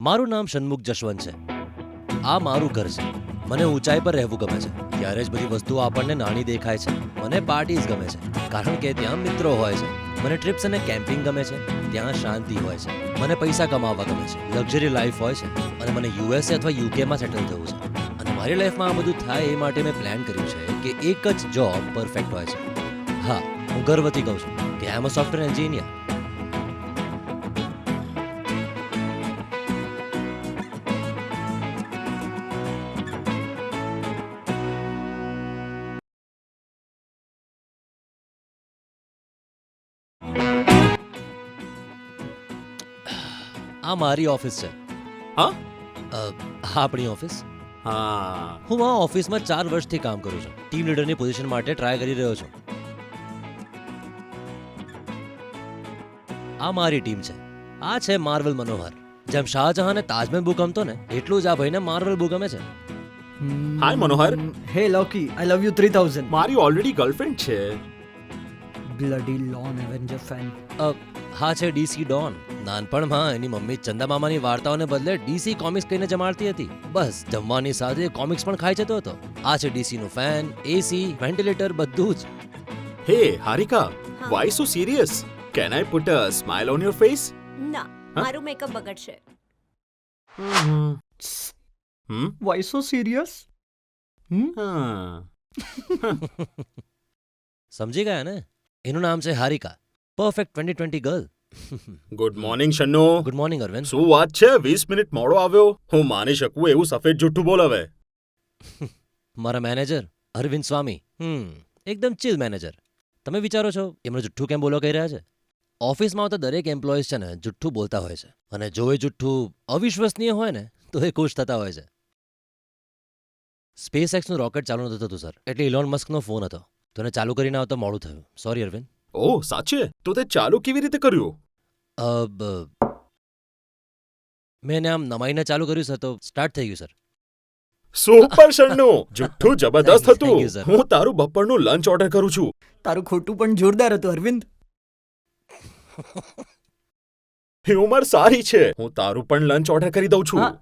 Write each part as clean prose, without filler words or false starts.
મારું નામ ષણમુખ જશવંત છે. આ મારું ઘર છે. મને ઊંચાઈ પર રહેવું ગમે છે. ત્યારે જ બધી વસ્તુઓ આપણને નાની દેખાય છે. મને પાર્ટીઝ ગમે છે કારણ કે ત્યાં મિત્રો હોય છે. મને ટ્રિપ્સ અને કેમ્પિંગ ગમે છે. ત્યાં શાંતિ હોય છે. મને પૈસા કમાવા ગમે છે. લક્ઝરી લાઈફ હોય છે અને મને યુએસએ અથવા યુકેમાં સેટલ થવું છે. અને મારી લાઈફમાં આ બધું થાય એ માટે મેં પ્લાન કર્યું છે કે એક જ જોબ પરફેક્ટ હોય છે. હા, હું ગર્વથી કહું છું કે આઈ એમ અ સોફ્ટવેર એન્જિનિયર. આ મારી ઓફિસ છે. હા? આપણી ઓફિસ. હા. હું આ ઓફિસમાં 4 વર્ષથી કામ કરું છું. ટીમ લીડરની પોઝિશન માટે ટ્રાય કરી રહ્યો છું. આ મારી ટીમ છે. આ છે માર્વલ મનોહર. જેમ શાહજહાંને તાજમહેલ બુક ગમતો ને એટલું જ આ ભાઈને માર્વલ બુક ગમે છે. હાય મનોહર. હે લોકી, આઈ લવ યુ 3000. મારી ઓલરેડી ગર્લફ્રેન્ડ છે. Bloody loan Avenger fan. હા છે ડીસી ડોન. નાનપણમાં એની મમ્મી ચંદા મામાની વાર્તાઓને બદલે ડીસી કોમિક્સ કહીને જમાડતી હતી. બસ જમવાની સાથે કોમિક્સ પણ ખાઈ જતો હતો. આ છે ડીસી નું ફેન, એસી, વેન્ટિલેટર બધું જ. Hey Harika, why so serious? Can I put a smile on your face? ના, મારું મેકઅપ બગડશે. Why so serious? સમજી ગયા ને? એનું નામ છે Harika. Perfect 2020 girl. Good morning Shannu. Good morning Arvind. શું વાત છે? 20 મિનિટ મોડો આવ્યો. હું માની શકું એવું સફેદ જુઠ્ઠું બોલ હવે. મારા મેનેજર અરવિંદ સ્વામી. એકદમ ચિલ મેનેજર. તમે વિચારો છો એમને જુઠ્ઠું કેમ બોલો કહી રહ્યા છે? ઓફિસમાં આવતા દરેક એમ્પ્લોઈઝ છે ને જુઠ્ઠું બોલતા હોય છે. અને જો એ જુઠ્ઠું અવિશ્વસનીય હોય ને તો એ ખુશ થતા હોય છે. સ્પેસ એક્સનું રોકેટ ચાલુ નતું થતું સર, એટલે ઇલોન મસ્કનો ફોન હતો તો એને ચાલુ કરીને આવતા મોડું થયું. સોરી અરવિંદ. ઓહ સાચે? તો તે ચાલુ કેવી રીતે કર્યું? મેં એને આમ નમાઈને ચાલુ કર્યું સર તો સ્ટાર્ટ થઈ ગયું સર. સુપર શન્નુ, જુઠ્ઠું જબરદસ્ત Thank you, હતું. sir. હું તારું બપોરનું લંચ ઓર્ડર કરું છું. તારું ખોટું પણ જોરદાર હતું અરવિંદ. હ્યુમર સારી છે. હું તારું પણ લંચ ઓર્ડર કરી દઉં છું. હા.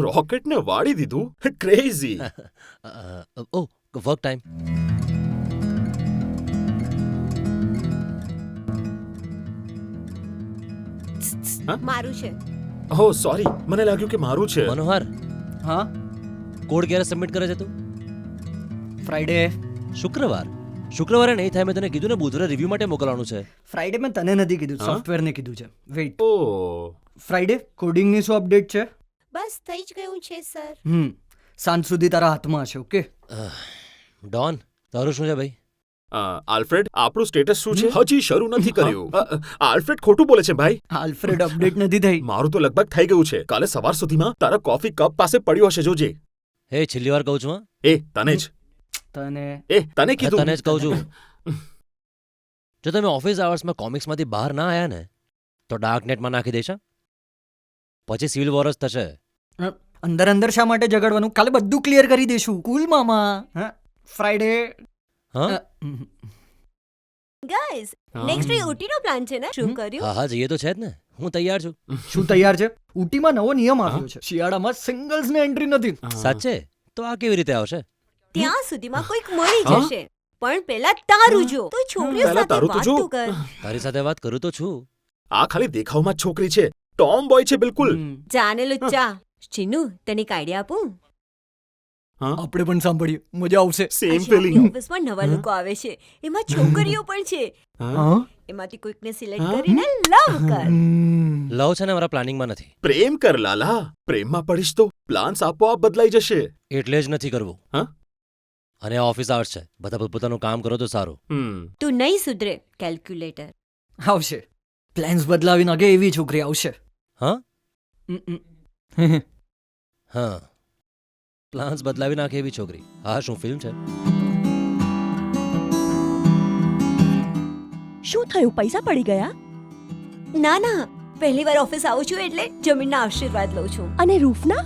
રોકેટને વાળી દીધું. ક્રેઝી. ઓ વર્ક ટાઈમ. મારું છે. ઓહ સોરી, મને લાગ્યું કે મારું છે. મનોહર, હા, કોડ ક્યારે સબમિટ કરે છે તું? ફ્રાઈડે. શુક્રવારે નહીં થાય. મેં તને કીધું ને બુધવારે રિવ્યુ માટે મોકલવાનું છે. ફ્રાઈડે મેં તને નથી કીધું, હા? સોફ્ટવેરને કીધું છે. વેઇટ, ઓહ ફ્રાઈડે કોડિંગની શું અપડેટ છે? બસ થઈ જ ગયું છે સર. સાંજ સુધી તારા હાથમાં હશે. ઓકે. ડોન, તારું શું છે ભાઈ? આલ્ફ્રેડ, આપણું સ્ટેટસ શું છે? હજી શરૂ નથી કર્યું. આલ્ફ્રેડ ખોટું બોલે છે ભાઈ. આલ્ફ્રેડ અપડેટ નથી થઈ. મારું તો લગભગ થઈ ગયું છે. કાલે સવાર સુધીમાં તારા કોફી કપ પાસે પડ્યો હશે, જોજે. હે છેલ્લી વાર કહું છું. એ તને જ તને તને કીધું. જ કહું છું. જો તમે ઓફિસ આવર્સમાં કોમિક્સમાંથી બહાર ના આવ્યા ને તો ડાર્ક નેટમાં નાખી દેશો. પછી સિવિલ વોર જ થશે. અંદર અંદર શા માટે ઝઘડવાનું? કાલે બધું ક્લિયર કરી દેશું. કુલ મામા. ફ્રાઈડે. હા ગાઈઝ, નેક્સ્ટ વીક ઉટીનો પ્લાન છે ને? શું કર્યું? હા જઈએ તો છે જ ને. હું તૈયાર છું. શું તૈયાર છે? ઉટીમાં નવો નિયમ આવ્યો છે. શિયાળામાં સિંગલ્સને એન્ટ્રી નથી. સાચે? તો આ કેવી રીતે આવશે? ત્યાં સુધીમાં કોઈક મળી જશે. પણ પેલા તારું જો. તું છોકરીઓ પહેલા સાથે તારું તો વાત જો. તો કર. તારી સાથે વાત કરું તો છું. આ ખાલી દેખાવમાં જ છોકરી છે. ટોમ બોય છે બિલકુલ. જાને લુચ્ચા. ચીનુ, તને એક આઈડિયા આપું? આપણે પણ સાંભળીએ, મજા આવશે. સેમ આજે ફીલિંગ. આપણી ઓફિસમાં નવા લોકો આવે છે. એમાં છોકરીઓ પણ છે. એમાંથી કોઈકને સિલેક્ટ કરીને લવ કર. લવ છે ને મારા પ્લાનિંગમાં નથી. પ્રેમ કર લાલા. પ્રેમમાં પડીશ તો પ્લાન્સ આપોઆપ બદલાઈ જશે. એટલે જ નથી કરવું. હા? અને ઓફિસ આવર્સ છે. બધા પોતાનું કામ કરો તો સારું. તું નહીં સુધરે કેલ્ક્યુલેટર. આવશે. પ્લાન્સ બદલાવી નાખે એવી છોકરી આવશે. હા હા પ્લાન્સ બદલાવી નાખે એવી છોકરી. હા શું ફિલ્મ છે? શું થયું? પૈસા પડી ગયા? ના ના, પહેલી વાર ઓફિસ આવું છું એટલે જમીનના આશીર્વાદ લઉં છું. અને રૂફના?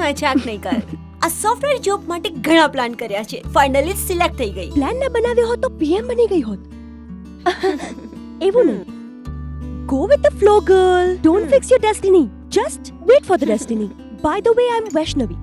મજાક નહીં કર. આ સોફ્ટવેર જોબ માટે ઘણા પ્લાન કર્યા છે. ફાઇનલી સિલેક્ટ થઈ ગઈ. પ્લાન ના બનાવ્યો હોત તો પીએમ બની ગઈ હોત. એવું નહીં. Go with the flow girl. Don't fix your destiny. Just wait for the destiny. By the way, I'm Vaishnavi.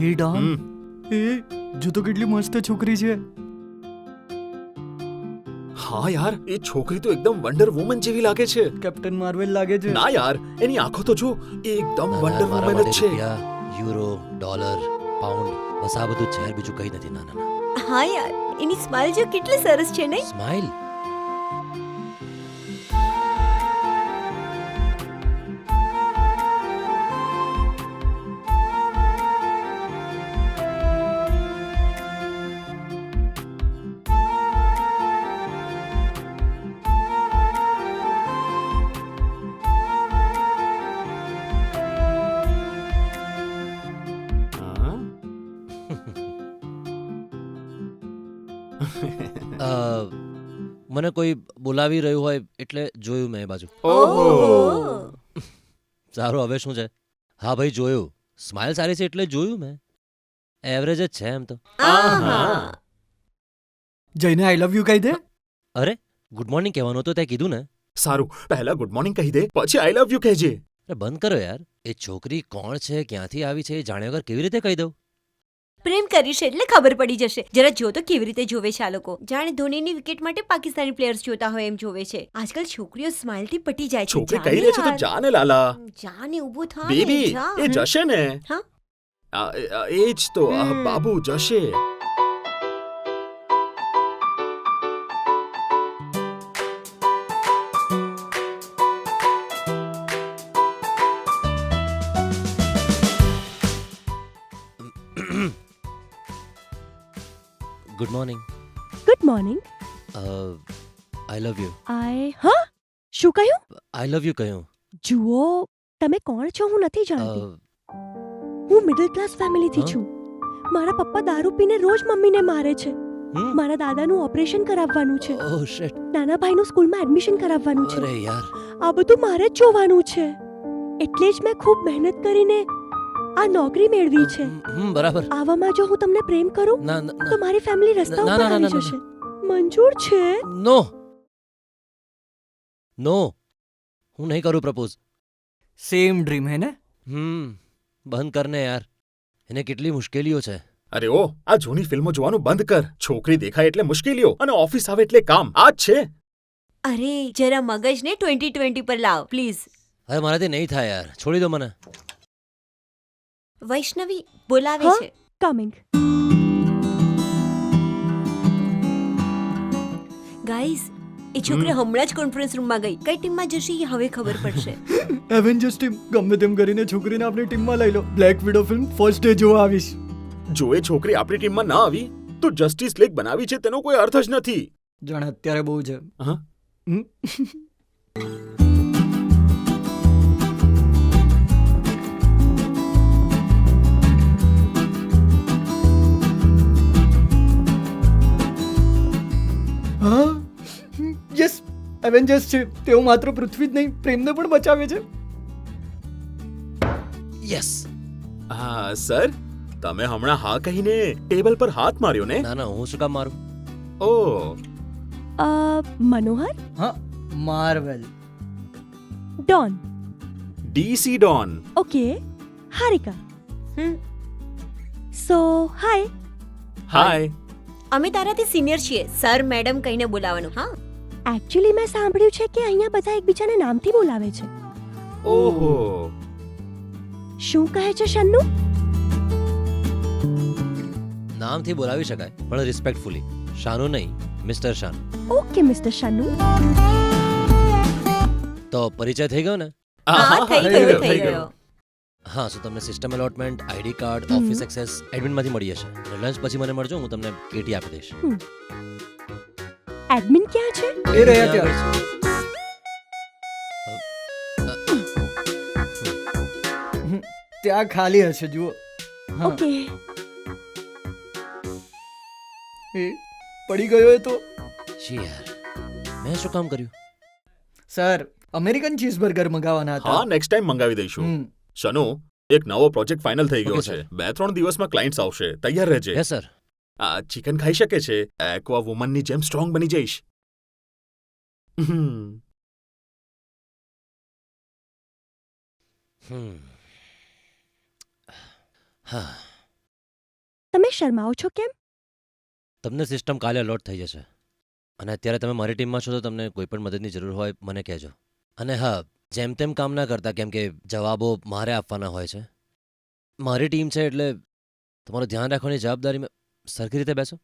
એ ડોન એ જો તો કેટલી મસ્ત છોકરી છે. હા યાર, એ છોકરી તો એકદમ વન્ડર વુમન જેવી લાગે છે. કેપ્ટન માર્વેલ લાગે છે. ના યાર, એની આંખો તો જો, એ એકદમ વન્ડર મારા વુમન જ માટે છે. રૂપિયા, યુરો, ડોલર, પાઉન્ડ, બસ આ બધું છે, બીજું કંઈ નથી. ના ના ના. હા યાર, એની સ્માઇલ જો કેટલી સરસ છે ને. સ્માઇલ. હા? મને કોઈ બોલાવી રહ્યું હોય એટલે જોયું મેં એ બાજુ. ઓહો. સારું, હવે શું છે? હા ભાઈ, જોયું. સ્માઇલ સારી છે એટલે જોયું મેં. એવરેજ જ છે એમ તો. આહા. જઈને આઈ લવ યુ કહી દે. અરે, ગુડ મોર્નિંગ કહેવાનું હતું, તે કીધું ને. સારું, પહેલા ગુડ મોર્નિંગ કહી દે, પછી આઈ લવ યુ કહેજે. અરે બંધ કરો યાર. એ છોકરી કોણ છે, ક્યાંથી આવી છે, એ જાણ્યા વગર કેવી રીતે કહી દઉં? પ્રેમ કરીશ એટલે ખબર પડી જશે. જરા જો તો કેવી રીતે જોવે છે આ લોકો. જાણે ધોનીની વિકેટ માટે પાકિસ્તાની પ્લેયર્સ જોતા હોય એમ જોવે છે. આજકાલ છોકરીઓ સ્માઇલ થી પટી જાય છે. છોકરી કહી રહી છે તો જા ને લાલા. જાને ઊભો થા ને, બેબી, જા. એ જશે ને. હા? એ જ તો, આ બાબુ જશે. Good morning. Good morning. I love you. હા? શું કહ્યું? આઈ લવ યુ કહ્યું. જુઓ, તમે કોણ છો હું નથી જાણતી. હું મિડલ ક્લાસ ફેમિલીથી હા? છું. મારા પપ્પા દારૂ પીને રોજ મમ્મીને મારે છે. હમ? મારા દાદાનું ઓપરેશન કરાવવાનું છે. ઓહ શિટ. નાના ભાઈનું સ્કૂલમાં એડમિશન કરાવવાનું છે. અરે યાર. આ બધું મારે જ જોવાનું છે. એટલે જ મેં ખૂબ મહેનત કરીને આ નોકરી મેળવી છે. બરાબર. આવામાં જો હું તમને પ્રેમ કરું ના તો મારી ફેમિલી રસ્તા ના, ઉપર ના, ના, આવી ના, જશે. મંજૂર છે? નો નો, હું નહીં કરું પ્રપોઝ. સેમ ડ્રીમ હે ને. બંધ કરને યાર. એને કેટલી મુશ્કેલીઓ છે. અરે ઓ, આ જૂની ફિલ્મો જોવાનું બંધ કર. છોકરી દેખાય એટલે મુશ્કેલીઓ અને ઓફિસ આવે એટલે કામ. આ જ છે. અરે જરા મગજને 2020 પર લાવ પ્લીઝ. અરે મારાથી નહીં થાય યાર, છોડી દો મને. વૈષ્ણવી બોલાવે હા? છે. કમિંગ. ગાઈઝ, એ છોકરી હમણાં જ કોન્ફરન્સ રૂમમાં ગઈ. કઈ ટીમમાં જશે એ હવે ખબર પડશે. એવેન્જર્સ ટીમ ગમે તેમ કરીને છોકરીને આપણી ટીમમાં લઈ લો. Black widow film first day જોવા આવીશ. જો એ છોકરી આપણી ટીમમાં ના આવી તો જસ્ટિસ લીગ બનાવી છે તેનો કોઈ અર્થ જ નથી. જાણે અત્યારે બહુ છે. હા? હમ? હા, યસ, એવેન્જર્સ છે. તેઓ માત્ર પૃથ્વી જ નહીં, પ્રેમને પણ બચાવે છે. યસ. હા સર, તમે હમણાં હા કહીને ટેબલ પર હાથ માર્યો ને. ના ના, હું શું કામ મારું? ઓ, મનોહર, હા, માર્વેલ. ડોન. ડીસી ડોન. Okay. Harika. Hmm. So hi. Hi. અમે તારાથી સિનિયર છીએ. સર મેડમ કહીને બોલાવવાનું. હા? એકચ્યુઅલી મેં સાંભળ્યું છે કે અહીંયા બધા એકબીજાને નામથી બોલાવે છે. ઓહો. શું કહે છે શન્નુ? નામથી બોલાવી શકાય પણ રિસ્પેક્ટફુલી. શાનુ નહીં, mister Shanu. Okay mister Shannu. તો પરિચય થઈ ગયો ને? હા, થઈ ગયો થઈ ગયો. હા, સો તમને system allotment, ID card, office access એડમિનમાંથી મળી જશે. અને લંચ પછી મને મળજો, હું તમને કેટી આપી દઈશ. એડમિન ક્યાં છે? એ રહ્યા ત્યાં. ત્યાં ખાલી હશે, જુઓ. હા, ઓકે. એ પડી ગયો એ તો. છી યાર, મેં શું કામ કર્યું? સર, અમેરિકન ચીઝબર્ગર મંગાવવાના હતા. હા, નેક્સ્ટ ટાઈમ મંગાવી દઈશું. હમ. શનુ, એક નવો પ્રોજેક્ટ ફાઇનલ થઈ ગયો Okay, છે. sir. 2-3 દિવસમાં ક્લાયન્ટ્સ આવશે. તૈયાર રહેજે. Yes sir. આ ચિકન ખાઈ શકે છે. એક્વા વુમનની જેમ સ્ટ્રોંગ બની જઈશ. હમ. હા, તમે શરમાઓ છો કેમ? તમને સિસ્ટમ કાલે અલોટ થઈ જશે અને અત્યારે તમે મારી ટીમમાં છો તો તમને કોઈ પણ મદદની જરૂર હોય મને કહેજો. અને હા, જેમ તેમ કામ ના કરતા, કેમ કે જવાબો મારે આપવાના હોય છે. મારી ટીમ છે એટલે તમારું ધ્યાન રાખવાની જવાબદારી સરખી રીતે બેસો.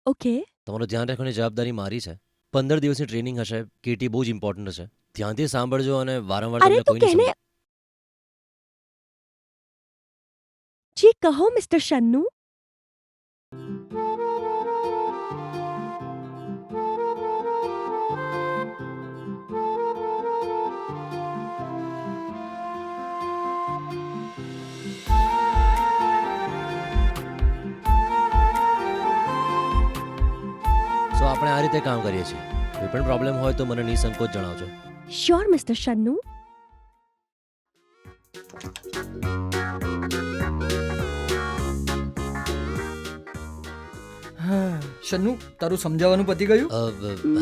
ઓકે. તમારું ધ્યાન રાખવાની જવાબદારી મારી છે. 15 દિવસની ટ્રેનિંગ હશે. કેટી બહુ જ ઇમ્પોર્ટન્ટ હશે. ધ્યાનથી સાંભળજો અને વારંવાર અરે તમને તું કોઈ કહેને. જી કહો મિસ્ટર શન્નુ. સો આપણે આ રીતે કામ કરીએ છીએ. કોઈ પણ પ્રોબ્લેમ હોય તો મને નિસંકોચ જણાવજો. Sure mister શન્નુ. શન્નુ, તારું સમજાવવાનું પતી ગયું?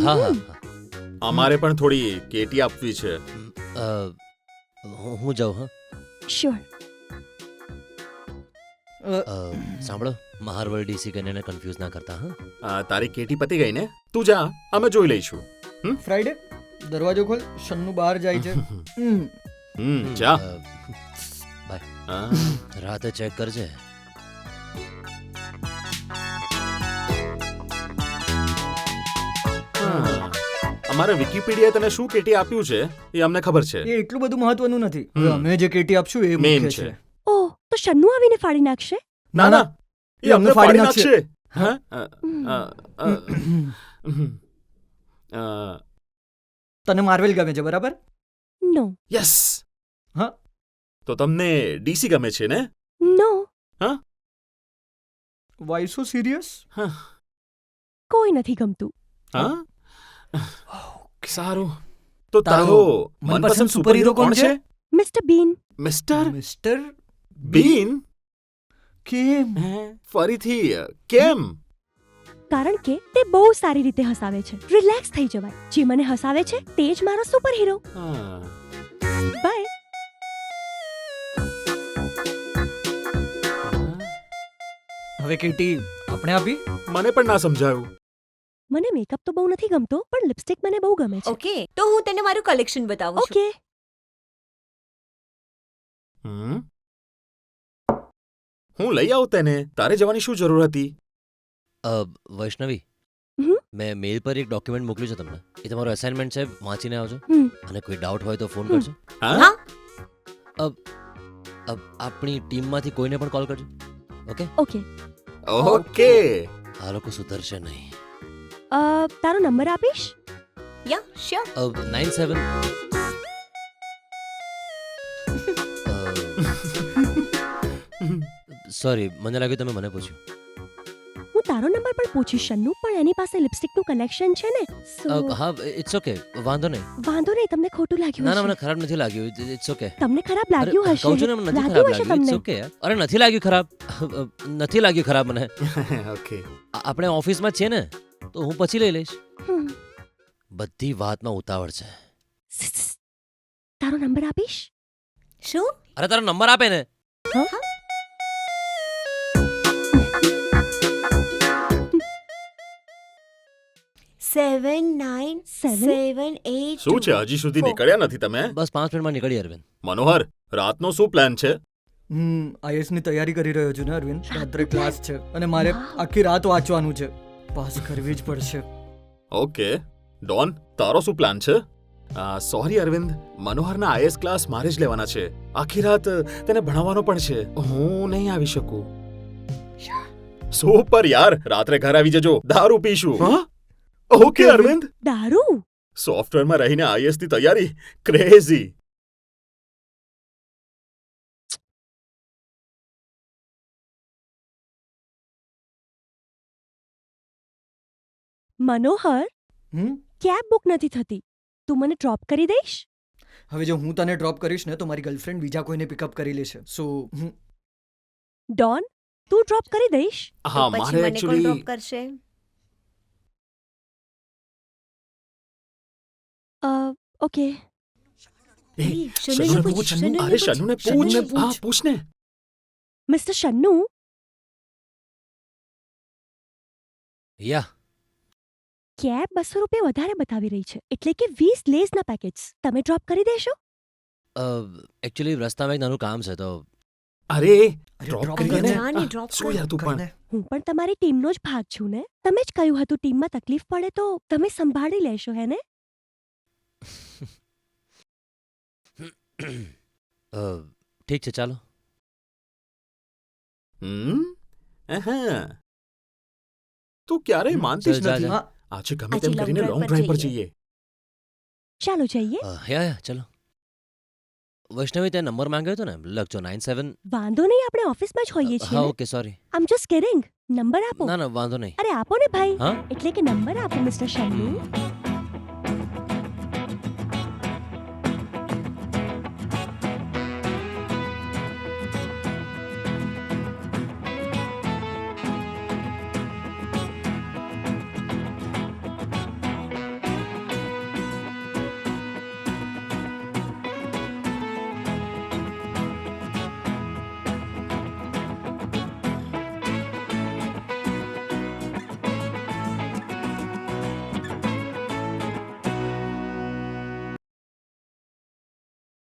હા હા અમારે પણ થોડી કેટી આપવી છે. હું જાઉં. હા, શ્યોર. સાંભળો, મહારવલ ડીસી કહીને એને કન્ફ્યુઝ ના કરતા. હા, તારી કેટી પતી ગઈ ને? તું જા, અમે જોઈ લઈશું. ફ્રાઈડે, દરવાજો ખોલ. શન્નુ બહાર જાય છે. જા. બાય. રાતે ચેક કરજે. અમારે વિકીપીડિયાએ તને શું કેટી આપ્યું છે એ અમને ખબર છે. એ એટલું બધું મહત્વનું નથી. હવે અમે જે કેટી આપશું એ Main મુખ્ય છે. છે. ઓહ, તો શન્નુ આવીને ફાડી નાખશે? ના ના, એ અમને ફાડી નાખશે. હા? તને માર્વેલ ગમે છે, બરાબર? નો. યસ. હા. તો તમને ડીસી ગમે છે ને? નો. Y so serious? કોઈ નથી ગમતું. હા? સારું. તો તારો મનપસંદ સુપરહીરો કોણ છે? મિસ્ટર બીન. મિસ્ટર મિસ્ટર બીન? કેમ? ફરીથી કેમ? કારણ કે તે બહુ સારી રીતે હસાવે છે. રિલેક્સ થઈ જવાય. જે મને હસાવે છે તે જ મારો સુપર હીરો. બાય. હવે કેટી આપણે આપી? મને પણ ના સમજાયું. મને મેકઅપ તો બહુ નથી ગમતો, પણ લિપસ્ટિક મને બહુ ગમે છે. ઓકે, તો હું તને મારું કલેક્શન બતાવું છું. ઓકે. હું લઈ આવું તેને. તારે જવાની શું જરૂર હતી? વૈષ્ણવી, હમ? મેં મેલ પર એક ડોક્યુમેન્ટ મોકલ્યું છે તમને. એ તમારો અસાઇનમેન્ટ છે, વાંચીને આવજો. હમ. અને કોઈ ડાઉટ હોય તો ફોન કરજો. હા? આપણી ટીમમાંથી કોઈને પણ કોલ કરજો. ઓકે? ઓકે. ઓકે. આ લોકો સુધરશે નહીં. તારો નંબર આપીશ? યા, શ્યોર. 97 સોરી, મને લાગ્યું તમે મને પૂછ્યું. હું તારો નંબર પણ પૂછીશ શન્નુ, પણ એની પાસે લિપસ્ટિકનું કલેક્શન છે ને, સો હા, ઇટ્સ ઓકે, વાંધો નહીં. વાંધો નહીં. તમને ખોટું લાગ્યું ના ના, હશે. મને ખરાબ નથી લાગ્યું. It's okay. તમને ખરાબ લાગ્યું હશે. કહું છું ને, મને નથી ખરાબ લાગ્યું હશે લાગ્યું. ઇટ્સ તમને. ઓકે. અરે નથી લાગ્યું ખરાબ. નથી લાગ્યું ખરાબ મને. ઓકે. આપણે ઓફિસમાં જ છીએ ને, તો હું પછી લઈ લઈશ. હમ. બધી વાતમાં ઉતાવળ છે. તારો નંબર આપીશ? શું? અરે તારો નંબર આપે ને. સેવન 9 7 8 શું છે, હજી સુધી નીકળ્યા નથી તમે? બસ 5 મિનિટમાં નીકળી અરવિંદ. મનોહર, રાતનો શું પ્લાન છે? આઈએસ ની તૈયારી કરી રહ્યો છું ને અરવિંદ. રાત્રે ક્લાસ છે અને મારે આખી રાત વાંચવાનું છે. પાસ કરવી જ પડશે. ઓકે. ડોન, તારો શું પ્લાન છે? સોરી અરવિંદ, મનોહરના આઈએસ ક્લાસ મારે જ લેવાના છે. આખી રાત તેને ભણાવવાનો પણ છે. હું નહીં આવી શકું. સુપર યાર, રાત્રે ઘર આવી જજો, દારૂ પીશું. ઓકે અરવિંદ. દારૂ? સોફ્ટવેરમાં રહીને આઈએસ ની તૈયારી ક્રેઝી. મનોહર, હમ? કેબ બુક નથી થતી. તું મને ડ્રોપ કરી દઈશ? હવે જો હું તને ડ્રોપ કરીશ ને તો મારી ગર્લફ્રેન્ડ બીજા કોઈને પિકઅપ કરી લેશે સો ડોન તું ડ્રોપ કરી દઈશ હા તો મારે પછી મને કોણ એકચ્યુઅલી ડ્રોપ કરશે? ઓકે શનુને પૂછ, પૂછ શનુને અરે પૂછ. શનુને શનુને પૂછ હા પૂછ. પૂછ ને મિસ્ટર શન્નુ યા કેબ ₹200 વધારે બતાવી રહી છે એટલે કે 20 લેઝના પેકેટ્સ તમે ડ્રોપ કરી દેશો એકચ્યુઅલી રસ્તામાં એક નાનું કામ છે તો અરે અરે, ડ્રોપ drop કરી કર દે ને. ને જા ને, drop શું કર. યાર તું પણ હું પણ તમારી ટીમનો જ ભાગ છું ને તમે જ કહ્યું હતું ટીમમાં તકલીફ પડે તો તમે સંભાળી લેશો હે ને ઠીક છે ચાલો અહં. તું ક્યારેય માનતી જ ચાલ, જા, નથી જા. આજે ગમે આજે તેમ long કરીને drive લોંગ પર ડ્રાઈવ પર જઈએ. જઈએ ચાલો જઈએ યા ચલો વૈષ્ણવી તે નંબર માંગ્યો હતો ને લખજો 97 વાંધો નહીં આપણે ઓફિસમાં જ હોઈએ છીએ હા ને. ઓકે સોરી આમ જસ્ટ કિડિંગ નંબર આપો ના ના વાંધો નહીં અરે આપો ને ભાઈ હા એટલે કે નંબર આપો મિસ્ટર શન્નુ